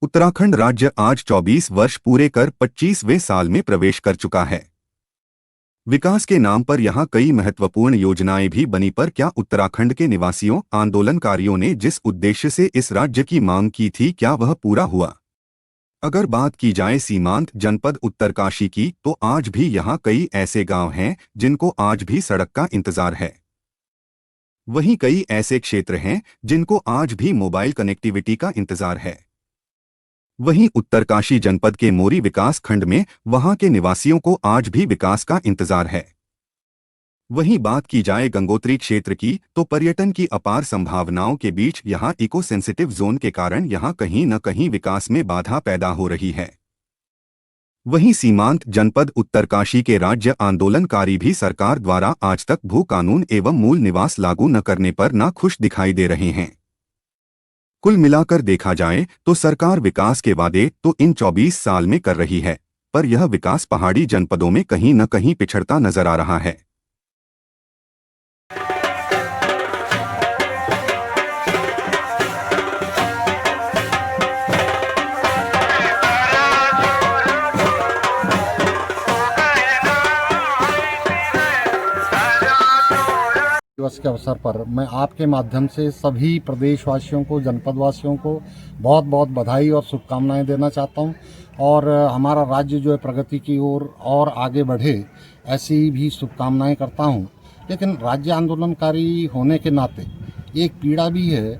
उत्तराखंड राज्य आज 24 वर्ष पूरे कर 25वें साल में प्रवेश कर चुका है। विकास के नाम पर यहाँ कई महत्वपूर्ण योजनाएं भी बनी, पर क्या उत्तराखंड के निवासियों, आंदोलनकारियों ने जिस उद्देश्य से इस राज्य की मांग की थी, क्या वह पूरा हुआ? अगर बात की जाए सीमांत जनपद उत्तरकाशी की, तो आज भी यहाँ कई ऐसे गांव हैं जिनको आज भी सड़क का इंतजार है। वहीं कई ऐसे क्षेत्र हैं जिनको आज भी मोबाइल कनेक्टिविटी का इंतजार है। वहीं उत्तरकाशी जनपद के मोरी विकास खंड में वहां के निवासियों को आज भी विकास का इंतजार है। वहीं बात की जाए गंगोत्री क्षेत्र की, तो पर्यटन की अपार संभावनाओं के बीच यहां इको सेंसिटिव जोन के कारण यहां कहीं न कहीं विकास में बाधा पैदा हो रही है। वहीं सीमांत जनपद उत्तरकाशी के राज्य आंदोलनकारी भी सरकार द्वारा आज तक भू कानून एवं मूल निवास लागू न करने पर नाखुश दिखाई दे रहे हैं। कुल मिलाकर देखा जाए तो सरकार विकास के वादे तो इन 24 साल में कर रही है, पर यह विकास पहाड़ी जनपदों में कहीं न कहीं पिछड़ता नजर आ रहा है। दिवस के अवसर पर मैं आपके माध्यम से सभी प्रदेशवासियों को, जनपदवासियों को बहुत बहुत बधाई और शुभकामनाएं देना चाहता हूं, और हमारा राज्य जो है प्रगति की ओर और आगे बढ़े, ऐसी भी शुभकामनाएं करता हूं। लेकिन राज्य आंदोलनकारी होने के नाते एक पीड़ा भी है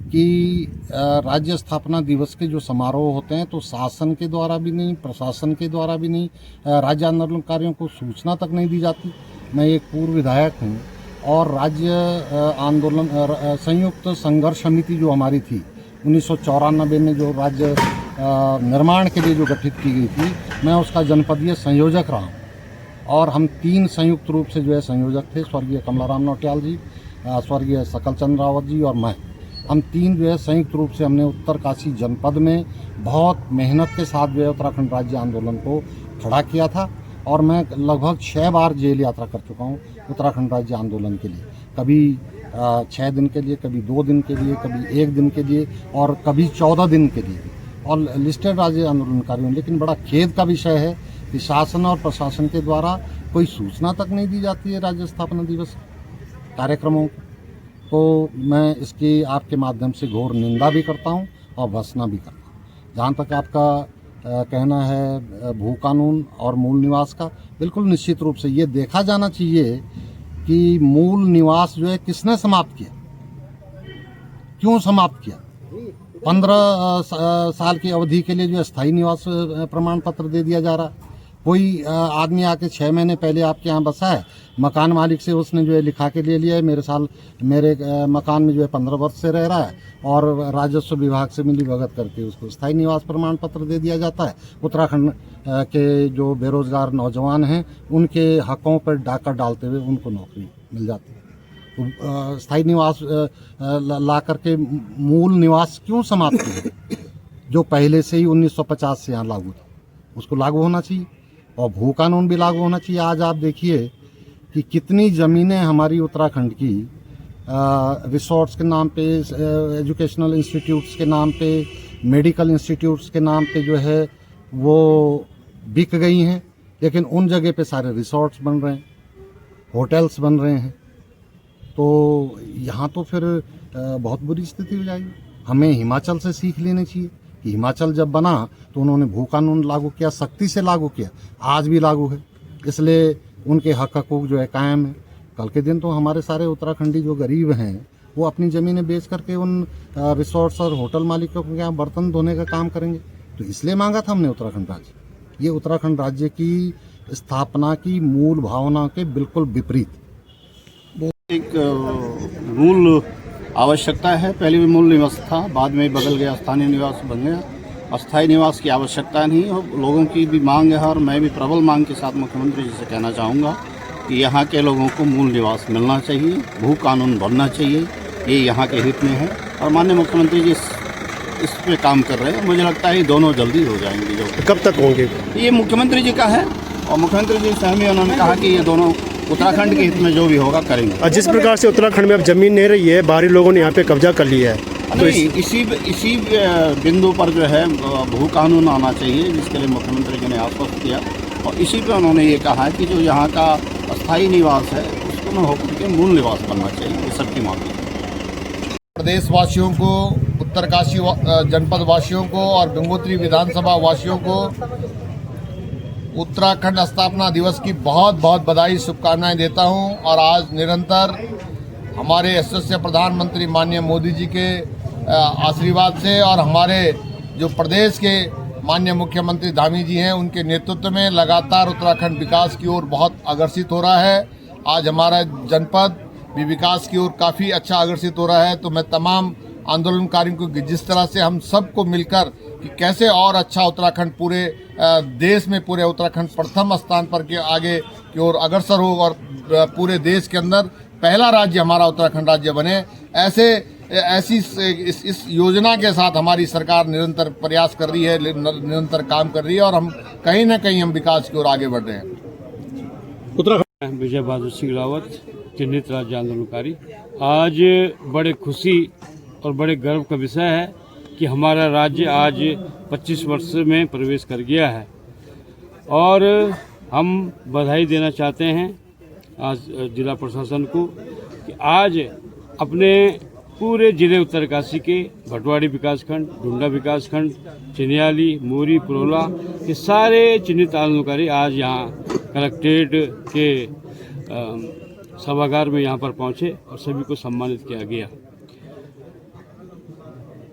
कि राज्य स्थापना दिवस के जो समारोह होते हैं तो शासन के द्वारा भी नहीं, प्रशासन के द्वारा भी नहीं, राज्य आंदोलनकारियों को सूचना तक नहीं दी जाती। मैं एक पूर्व विधायक हूँ और राज्य आंदोलन संयुक्त संघर्ष समिति जो हमारी थी 1994 में जो राज्य निर्माण के लिए जो गठित की गई थी, मैं उसका जनपदीय संयोजक रहा हूँ। और हम 3 संयुक्त रूप से जो है संयोजक थे, स्वर्गीय कमलाराम नौटियाल जी, स्वर्गीय सकल चंद्र रावत जी और मैं। हम 3 जो है संयुक्त रूप से हमने उत्तरकाशी जनपद में बहुत मेहनत के साथ जो है उत्तराखंड राज्य आंदोलन को खड़ा किया था। और मैं लगभग 6 बार जेल यात्रा कर चुका हूँ उत्तराखंड राज्य आंदोलन के लिए, कभी 6 दिन के लिए, कभी 2 दिन के लिए, कभी 1 दिन के लिए और कभी 14 दिन के लिए, और लिस्टेड राज्य आंदोलनकारियों। लेकिन बड़ा खेद का विषय है कि शासन और प्रशासन के द्वारा कोई सूचना तक नहीं दी जाती है राज्य स्थापना दिवस कार्यक्रमों को। तो मैं इसकी आपके माध्यम से घोर निंदा भी करता हूँ और भर्त्सना भी करता हूँ। जहाँ तक आपका कहना है भू कानून और मूल निवास का, बिल्कुल निश्चित रूप से ये देखा जाना चाहिए कि मूल निवास जो है किसने समाप्त किया, क्यों समाप्त किया। 15 साल की अवधि के लिए जो है स्थायी निवास प्रमाण पत्र दे दिया जा रहा है। कोई आदमी आके 6 महीने पहले आपके यहाँ बसा है, मकान मालिक से उसने जो है लिखा के ले लिया है, मेरे मकान में जो है 15 वर्ष से रह रहा है, और राजस्व विभाग से मिली भगत करके उसको स्थायी निवास प्रमाण पत्र दे दिया जाता है। उत्तराखंड के जो बेरोजगार नौजवान हैं उनके हकों पर डाका डालते हुए उनको नौकरी मिल जाती है। तो स्थायी निवास ला करके मूल निवास क्यों समाप्त किया, जो पहले से ही 1950 से यहाँ लागू था, उसको लागू होना चाहिए। और भू कानून भी लागू होना चाहिए। आज आप देखिए कि कितनी ज़मीनें हमारी उत्तराखंड की रिसोर्ट्स के नाम पे, एजुकेशनल इंस्टीट्यूट्स के नाम पे, मेडिकल इंस्टीट्यूट्स के नाम पे जो है वो बिक गई हैं। लेकिन उन जगह पे सारे रिसोर्ट्स बन रहे हैं, होटल्स बन रहे हैं। तो यहाँ तो फिर बहुत बुरी स्थिति हो जाएगी। हमें हिमाचल से सीख लेनी चाहिए कि हिमाचल जब बना तो उन्होंने भू कानून लागू किया, सख्ती से लागू किया, आज भी लागू है, इसलिए उनके हक हकूक जो है कायम है। कल के दिन तो हमारे सारे उत्तराखंडी जो गरीब हैं वो अपनी ज़मीनें बेच करके उन रिसोर्ट्स और होटल मालिकों के यहाँ बर्तन धोने का काम करेंगे। तो इसलिए मांगा था हमने उत्तराखंड राज्य। ये उत्तराखंड राज्य की स्थापना की मूल भावना के बिल्कुल विपरीत। एक मूल आवश्यकता है, पहले भी मूल निवास था, बाद में बदल गया, स्थानीय निवास बन गया। अस्थायी निवास की आवश्यकता नहीं है, लोगों की भी मांग है, और मैं भी प्रबल मांग के साथ मुख्यमंत्री जी से कहना चाहूँगा कि यहाँ के लोगों को मूल निवास मिलना चाहिए, भू कानून बनना चाहिए, ये यहाँ के हित में है। और माननीय मुख्यमंत्री जी इस पे काम कर रहे हैं। मुझे लगता है ये दोनों जल्दी हो जाएंगे। जो कब तक होंगे ये मुख्यमंत्री जी का है, और मुख्यमंत्री जी स्वयं ही उन्होंने कहा कि ये दोनों उत्तराखंड के हित में जो भी होगा करेंगे। जिस प्रकार से उत्तराखंड में अब जमीन नहीं रही है, बाहरी लोगों ने यहाँ पे कब्जा कर लिया है, नहीं, इसी बिंदु पर जो है भू कानून आना चाहिए, जिसके लिए मुख्यमंत्री जी ने आश्वस्त किया, और इसी पर उन्होंने ये कहा है कि जो यहाँ का अस्थायी निवास है उसको न होकर के मूल निवास बनना चाहिए। ये सबकी मांग है। प्रदेशवासियों को, उत्तरकाशी जनपद वासियों को और गंगोत्री विधानसभा वासियों को उत्तराखंड स्थापना दिवस की बहुत बहुत बधाई, शुभकामनाएं देता हूं। और आज निरंतर हमारे यशस्वी प्रधानमंत्री माननीय मोदी जी के आशीर्वाद से और हमारे जो प्रदेश के माननीय मुख्यमंत्री धामी जी हैं, उनके नेतृत्व में लगातार उत्तराखंड विकास की ओर बहुत अग्रसित हो रहा है। आज हमारा जनपद भी विकास की ओर काफ़ी अच्छा अग्रसित हो रहा है। तो मैं तमाम आंदोलनकारियों को, जिस तरह से हम सबको मिलकर कि कैसे और अच्छा उत्तराखंड पूरे देश में, पूरे उत्तराखंड प्रथम स्थान पर के आगे की ओर अग्रसर हो और पूरे देश के अंदर पहला राज्य हमारा उत्तराखंड राज्य बने, ऐसी इस योजना के साथ हमारी सरकार निरंतर प्रयास कर रही है, निरंतर काम कर रही है, और हम कहीं ना कहीं हम विकास की ओर आगे बढ़ रहे हैं। उत्तराखंड विजय बहादुर सिंह रावत, चिन्हित राज्य आंदोलनकारी। आज बड़े खुशी और बड़े गर्व का विषय है कि हमारा राज्य आज 25 वर्ष में प्रवेश कर गया है, और हम बधाई देना चाहते हैं आज जिला प्रशासन को कि आज अपने पूरे जिले उत्तरकाशी के भटवाड़ी विकासखंड, ढूंढा विकासखंड, चिनियाली, मोरी, पुरोला के सारे चिन्हित आंदोलनकारी आज यहाँ कलेक्ट्रेट के सभागार में यहाँ पर पहुँचे और सभी को सम्मानित किया गया।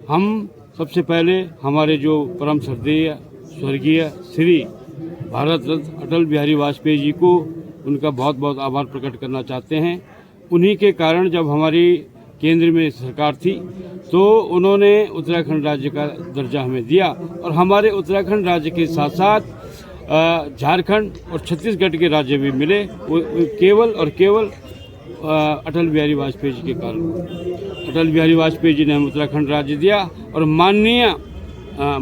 हम सबसे पहले हमारे जो परम श्रद्धेय स्वर्गीय श्री भारत रत्न अटल बिहारी वाजपेयी जी को उनका बहुत बहुत आभार प्रकट करना चाहते हैं। उन्हीं के कारण जब हमारी केंद्र में सरकार थी तो उन्होंने उत्तराखंड राज्य का दर्जा हमें दिया, और हमारे उत्तराखंड राज्य के साथ साथ झारखंड और छत्तीसगढ़ के राज्य भी मिले, वो केवल और केवल अटल बिहारी वाजपेयी जी के कारण। अटल बिहारी वाजपेयी जी ने हमें उत्तराखंड राज्य दिया, और माननीय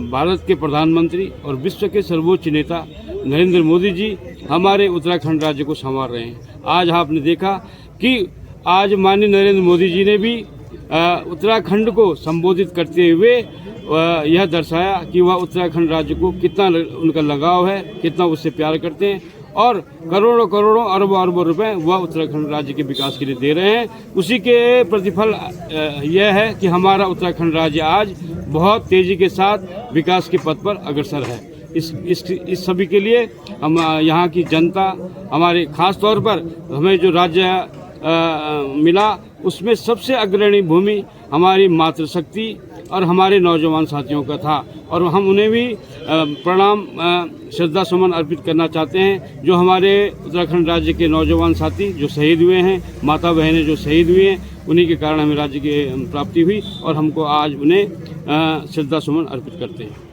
भारत के प्रधानमंत्री और विश्व के सर्वोच्च नेता नरेंद्र मोदी जी हमारे उत्तराखंड राज्य को संवार रहे हैं। आज आपने देखा कि आज माननीय नरेंद्र मोदी जी ने भी उत्तराखंड को संबोधित करते हुए यह दर्शाया कि वह उत्तराखंड राज्य को कितना उनका लगाव है, कितना उससे प्यार करते हैं, और करोड़ों करोड़ों अरबों अरबों रुपए वह उत्तराखंड राज्य के विकास के लिए दे रहे हैं। उसी के प्रतिफल यह है कि हमारा उत्तराखंड राज्य आज बहुत तेजी के साथ विकास के पथ पर अग्रसर है। इस सभी के लिए हम यहाँ की जनता, हमारे खास तौर पर हमें जो राज्य मिला उसमें सबसे अग्रणी भूमि हमारी मातृशक्ति और हमारे नौजवान साथियों का था, और हम उन्हें भी प्रणाम श्रद्धा सुमन अर्पित करना चाहते हैं। जो हमारे उत्तराखंड राज्य के नौजवान साथी जो शहीद हुए हैं, माता बहनें जो शहीद हुई हैं, उन्हीं के कारण हमें राज्य की प्राप्ति हुई, और हमको आज उन्हें श्रद्धा सुमन अर्पित करते हैं।